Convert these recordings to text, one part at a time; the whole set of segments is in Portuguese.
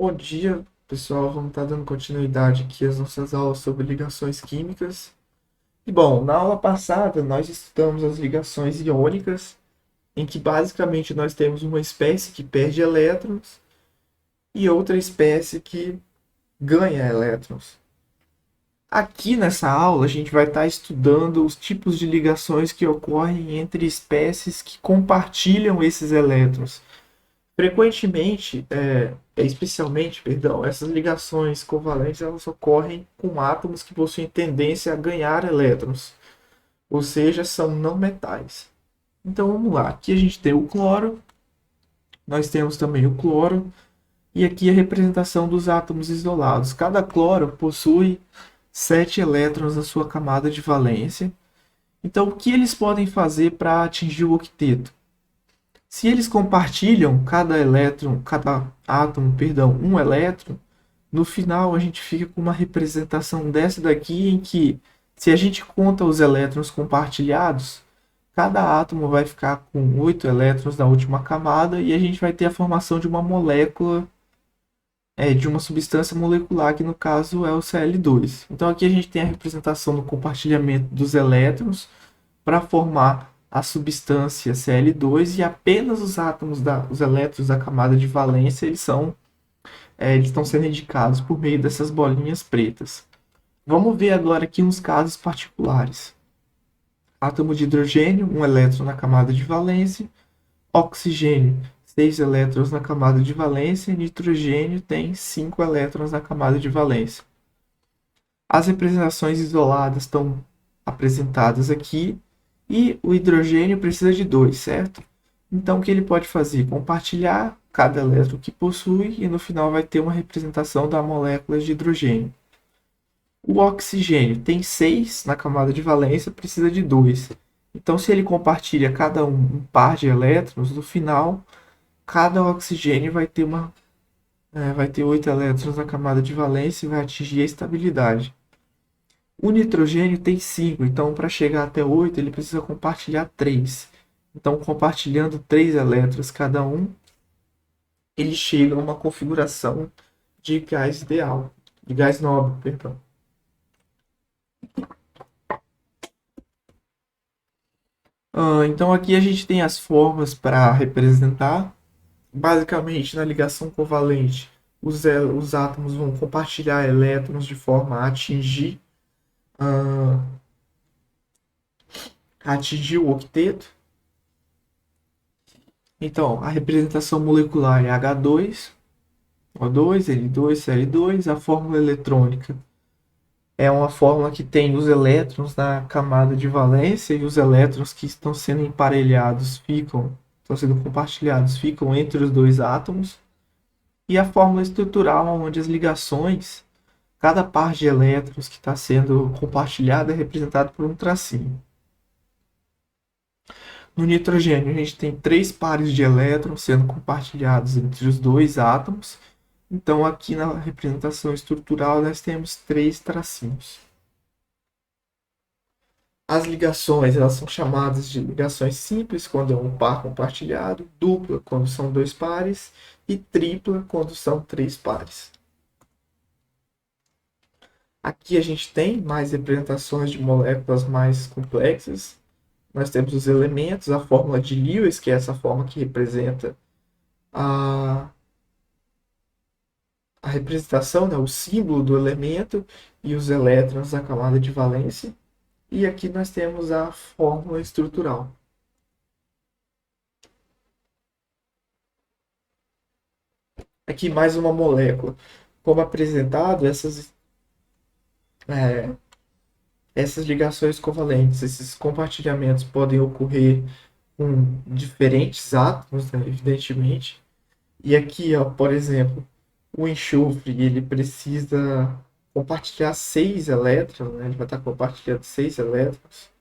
Bom dia, pessoal. Vamos estar dando continuidade aqui às nossas aulas sobre ligações químicas. E bom, na aula passada nós estudamos as ligações iônicas, em que basicamente nós temos uma espécie que perde elétrons e outra espécie que ganha elétrons. Aqui nessa aula a gente vai estar estudando os tipos de ligações que ocorrem entre espécies que compartilham esses elétrons. Frequentemente, especialmente, perdão, essas ligações covalentes elas ocorrem com átomos que possuem tendência a ganhar elétrons, ou seja, são não metais. Então vamos lá, aqui a gente tem o cloro, nós temos também o cloro, e aqui a representação dos átomos isolados. Cada cloro possui 7 elétrons na sua camada de valência. Então, o que eles podem fazer para atingir o octeto? Se eles compartilham cada elétron, cada átomo, perdão, um elétron, no final a gente fica com uma representação dessa daqui em que, se a gente conta os elétrons compartilhados, cada átomo vai ficar com 8 elétrons na última camada e a gente vai ter a formação de uma molécula, de uma substância molecular, que no caso é o Cl2. Então aqui a gente tem a representação do compartilhamento dos elétrons para formar a substância Cl2 e apenas os átomos os elétrons da camada de valência eles estão sendo indicados por meio dessas bolinhas pretas. Vamos ver agora aqui uns casos particulares. Átomo de hidrogênio, um elétron na camada de valência. Oxigênio, 6 elétrons na camada de valência. E nitrogênio tem 5 elétrons na camada de valência. As representações isoladas estão apresentadas aqui. E o hidrogênio precisa de 2, certo? Então, o que ele pode fazer? Compartilhar cada elétron que possui e no final vai ter uma representação da molécula de hidrogênio. O oxigênio tem 6 na camada de valência, precisa de 2. Então, se ele compartilha cada um par de elétrons, no final, cada oxigênio vai ter 8 elétrons na camada de valência e vai atingir a estabilidade. O nitrogênio tem 5, então para chegar até 8 ele precisa compartilhar 3. Então, compartilhando 3 elétrons cada um, ele chega a uma configuração de gás ideal, de gás nobre, perdão. Então aqui a gente tem as formas para representar. Basicamente, na ligação covalente, os átomos vão compartilhar elétrons de forma ah, a atingir o octeto. Então, a representação molecular é H2, O2, N2, Cl2. A fórmula eletrônica é uma fórmula que tem os elétrons na camada de valência e os elétrons que estão sendo estão sendo compartilhados, ficam entre os dois átomos. E a fórmula estrutural, onde as ligações, cada par de elétrons que está sendo compartilhado é representado por um tracinho. No nitrogênio, a gente tem 3 pares de elétrons sendo compartilhados entre os dois átomos. Então, aqui na representação estrutural, nós temos 3 tracinhos. As ligações elas são chamadas de ligações simples, quando é um par compartilhado, dupla, quando são 2 pares, e tripla, quando são 3 pares. Aqui a gente tem mais representações de moléculas mais complexas. Nós temos os elementos, a fórmula de Lewis, que é essa forma que representa a, a representação, né, o símbolo do elemento e os elétrons da camada de valência. E aqui nós temos a fórmula estrutural. Aqui mais uma molécula. Como apresentado, é, essas ligações covalentes, esses compartilhamentos podem ocorrer com diferentes átomos, né, evidentemente. E aqui, ó, por exemplo, o enxofre ele precisa compartilhar 6 elétrons, né? Ele vai estar compartilhando 6 elétrons,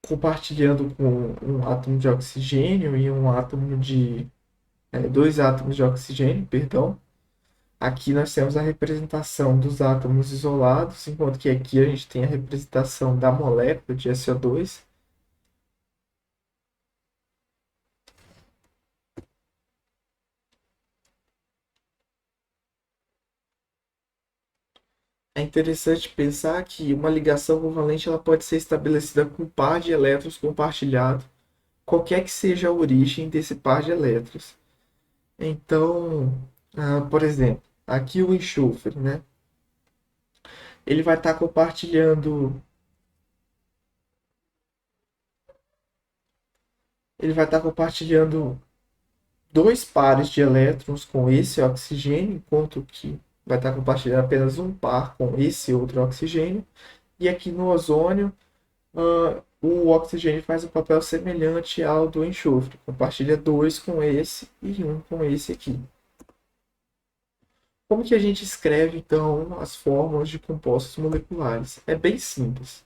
compartilhando com um átomo de oxigênio e um átomo de dois átomos de oxigênio, perdão. Aqui nós temos a representação dos átomos isolados, enquanto que aqui a gente tem a representação da molécula de SO2. É interessante pensar que uma ligação covalente ela pode ser estabelecida com um par de elétrons compartilhado, qualquer que seja a origem desse par de elétrons. Então, por exemplo, aqui o enxofre, né? Ele vai estar compartilhando, ele vai estar compartilhando dois pares de elétrons com esse oxigênio, enquanto que vai estar compartilhando apenas um par com esse outro oxigênio. E aqui no ozônio, o oxigênio faz um papel semelhante ao do enxofre, compartilha dois com esse e um com esse aqui. Como que a gente escreve então as fórmulas de compostos moleculares? É bem simples.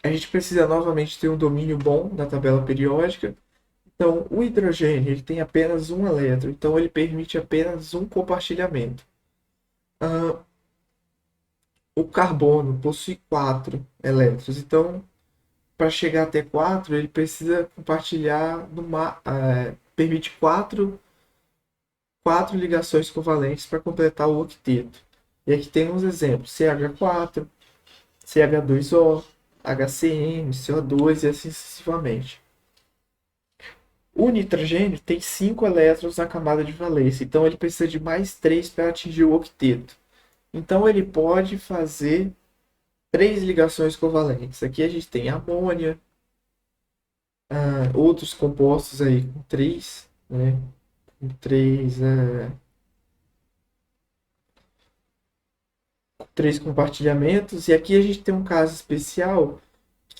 A gente precisa novamente ter um domínio bom da tabela periódica. Então, o hidrogênio ele tem apenas um elétron, então ele permite apenas um compartilhamento. Ah, o carbono possui quatro elétrons, então para chegar até 4 ele precisa compartilhar permite quatro ligações covalentes para completar o octeto. E aqui tem uns exemplos: CH4, CH2O, HCN, CO2 e assim sucessivamente. O nitrogênio tem 5 elétrons na camada de valência, então ele precisa de mais 3 para atingir o octeto. Então ele pode fazer 3 ligações covalentes. Aqui a gente tem amônia, outros compostos aí com 3, né? Com 3 compartilhamentos. E aqui a gente tem um caso especial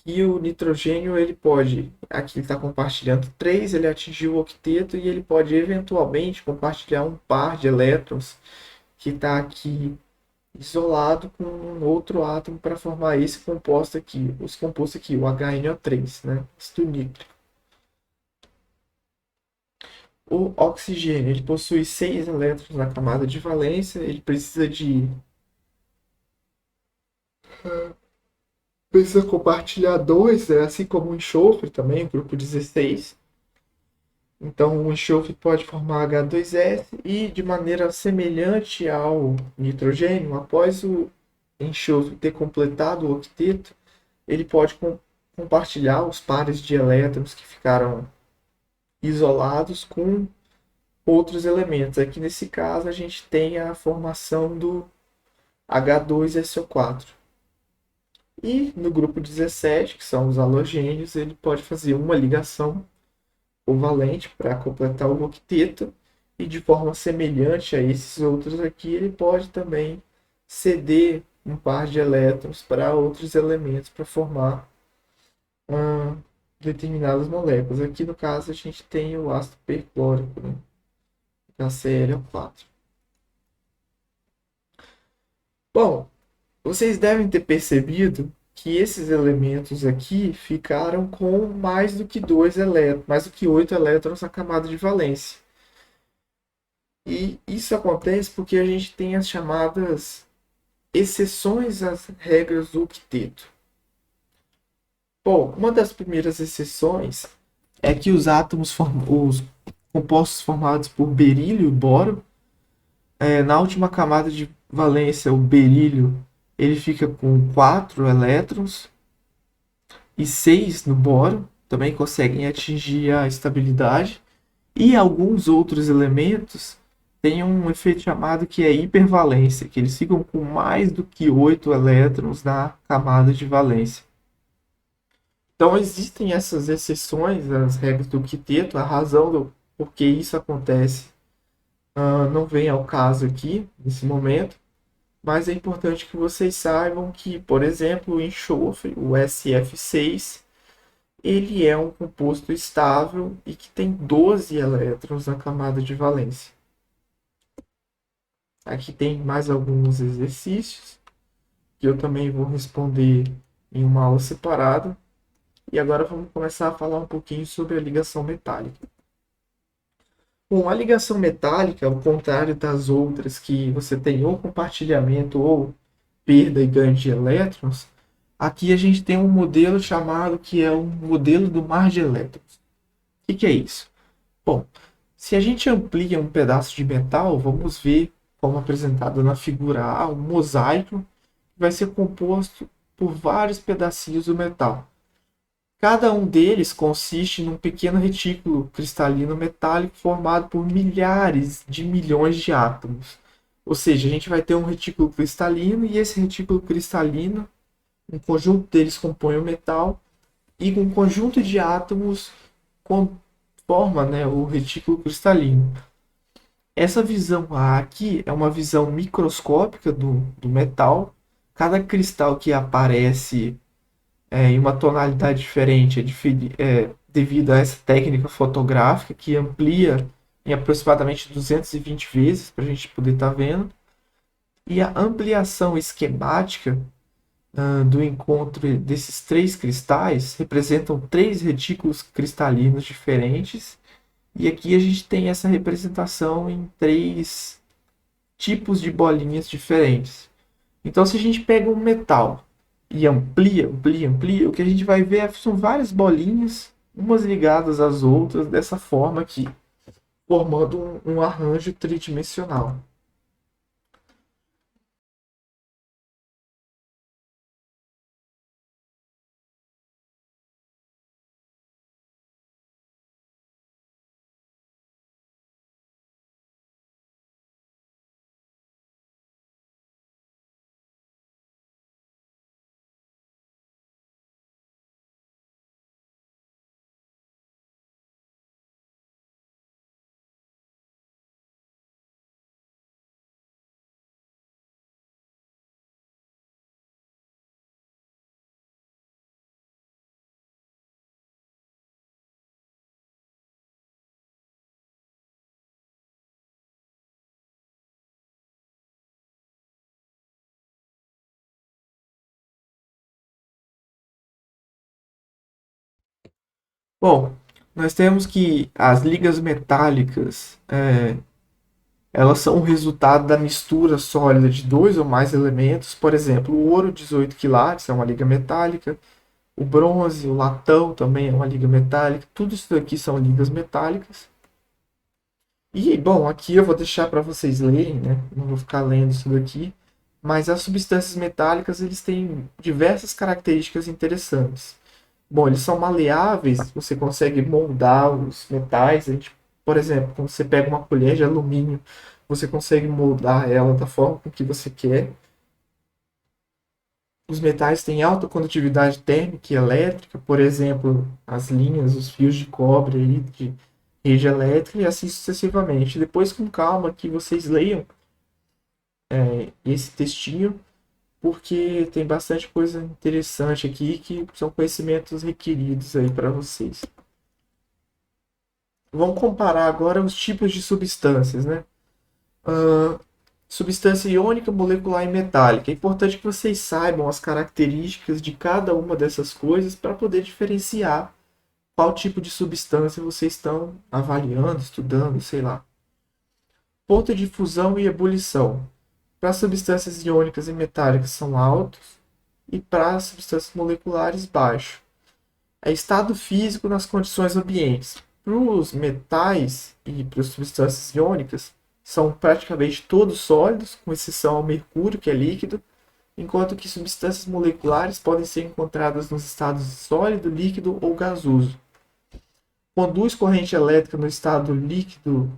que o nitrogênio ele pode, aqui ele está compartilhando 3, ele atingiu o octeto e ele pode eventualmente compartilhar um par de elétrons que está aqui isolado com um outro átomo para formar esse composto aqui, os compostos aqui, o HNO3, né? Ácido nítrico. O oxigênio ele possui 6 elétrons na camada de valência, ele precisa compartilhar dois, assim como o enxofre também, o grupo 16. Então, o enxofre pode formar H2S e, de maneira semelhante ao nitrogênio, após o enxofre ter completado o octeto, ele pode compartilhar os pares de elétrons que ficaram isolados com outros elementos. Aqui nesse caso, a gente tem a formação do H2SO4. E no grupo 17, que são os halogênios, ele pode fazer uma ligação covalente para completar o octeto, e de forma semelhante a esses outros aqui, ele pode também ceder um par de elétrons para outros elementos para formar determinadas moléculas. Aqui no caso a gente tem o ácido perclórico, né? HCl4. Bom, vocês devem ter percebido que esses elementos aqui ficaram com mais do que 2 elétrons, mais do que 8 elétrons na camada de valência. E isso acontece porque a gente tem as chamadas exceções às regras do octeto. Bom, uma das primeiras exceções é que os os compostos formados por berílio e boro, na última camada de valência, o berílio ele fica com 4 elétrons e 6 no boro, também conseguem atingir a estabilidade. E alguns outros elementos têm um efeito chamado que é hipervalência, que eles ficam com mais do que 8 elétrons na camada de valência. Então existem essas exceções às regras do quinteto, a razão do porquê isso acontece não vem ao caso aqui, nesse momento, mas é importante que vocês saibam que, por exemplo, o enxofre, o SF6, ele é um composto estável e que tem 12 elétrons na camada de valência. Aqui tem mais alguns exercícios que eu também vou responder em uma aula separada. E agora vamos começar a falar um pouquinho sobre a ligação metálica. Bom, a ligação metálica, ao contrário das outras que você tem ou compartilhamento ou perda e ganho de elétrons, aqui a gente tem um modelo chamado que é o modelo do mar de elétrons. O que é isso? Bom, Se a gente amplia um pedaço de metal, vamos ver, como apresentado na figura A, um mosaico que vai ser composto por vários pedacinhos do metal. Cada um deles consiste num pequeno retículo cristalino metálico formado por milhares de milhões de átomos. Ou seja, a gente vai ter um retículo cristalino e esse retículo cristalino, um conjunto deles compõe o metal e um conjunto de átomos forma, né, o retículo cristalino. Essa visão A aqui é uma visão microscópica do metal. Cada cristal que aparece em uma tonalidade diferente é devido a essa técnica fotográfica que amplia em aproximadamente 220 vezes para a gente poder estar vendo. E a ampliação esquemática do encontro desses três cristais representam três retículos cristalinos diferentes. E aqui a gente tem essa representação em três tipos de bolinhas diferentes. Então, se a gente pega um metal e amplia, o que a gente vai ver são várias bolinhas, umas ligadas às outras, dessa forma aqui, formando um arranjo tridimensional. Bom, nós temos que as ligas metálicas, elas são o resultado da mistura sólida de dois ou mais elementos. Por exemplo, o ouro 18 quilates é uma liga metálica, o bronze, o latão também é uma liga metálica. Tudo isso aqui são ligas metálicas. E, bom, aqui eu vou deixar para vocês lerem, né? Não vou ficar lendo isso daqui. Mas as substâncias metálicas, eles têm diversas características interessantes. Bom, eles são maleáveis, você consegue moldar os metais. Por exemplo, quando você pega uma colher de alumínio, você consegue moldar ela da forma com que você quer. Os metais têm alta condutividade térmica e elétrica, por exemplo, as linhas, os fios de cobre aí de rede elétrica e assim sucessivamente. Depois, com calma, que vocês leiam esse textinho, porque tem bastante coisa interessante aqui que são conhecimentos requeridos aí para vocês. Vamos comparar agora os tipos de substâncias, né? Ah, substância iônica, molecular e metálica. É importante que vocês saibam as características de cada uma dessas coisas para poder diferenciar qual tipo de substância vocês estão avaliando, estudando, sei lá. Ponto de fusão e ebulição. Para substâncias iônicas e metálicas são altos e para substâncias moleculares baixo. É estado físico nas condições ambientes. Para os metais e para as substâncias iônicas, são praticamente todos sólidos, com exceção ao mercúrio, que é líquido, enquanto que substâncias moleculares podem ser encontradas nos estados sólido, líquido ou gasoso. Conduz corrente elétrica no estado líquido,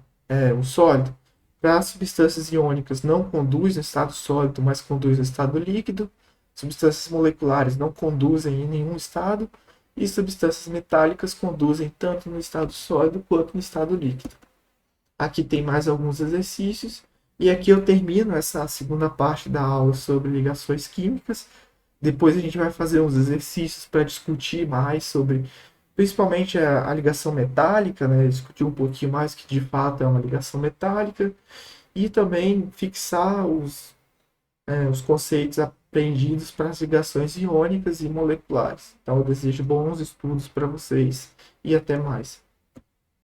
o sólido. Para as substâncias iônicas, não conduz no estado sólido, mas conduz no estado líquido. Substâncias moleculares não conduzem em nenhum estado. E substâncias metálicas conduzem tanto no estado sólido quanto no estado líquido. Aqui tem mais alguns exercícios. E aqui eu termino essa segunda parte da aula sobre ligações químicas. Depois a gente vai fazer uns exercícios para discutir mais sobre, principalmente a ligação metálica, né? Discutir um pouquinho mais que de fato é uma ligação metálica. E também fixar os conceitos aprendidos para as ligações iônicas e moleculares. Então eu desejo bons estudos para vocês e até mais.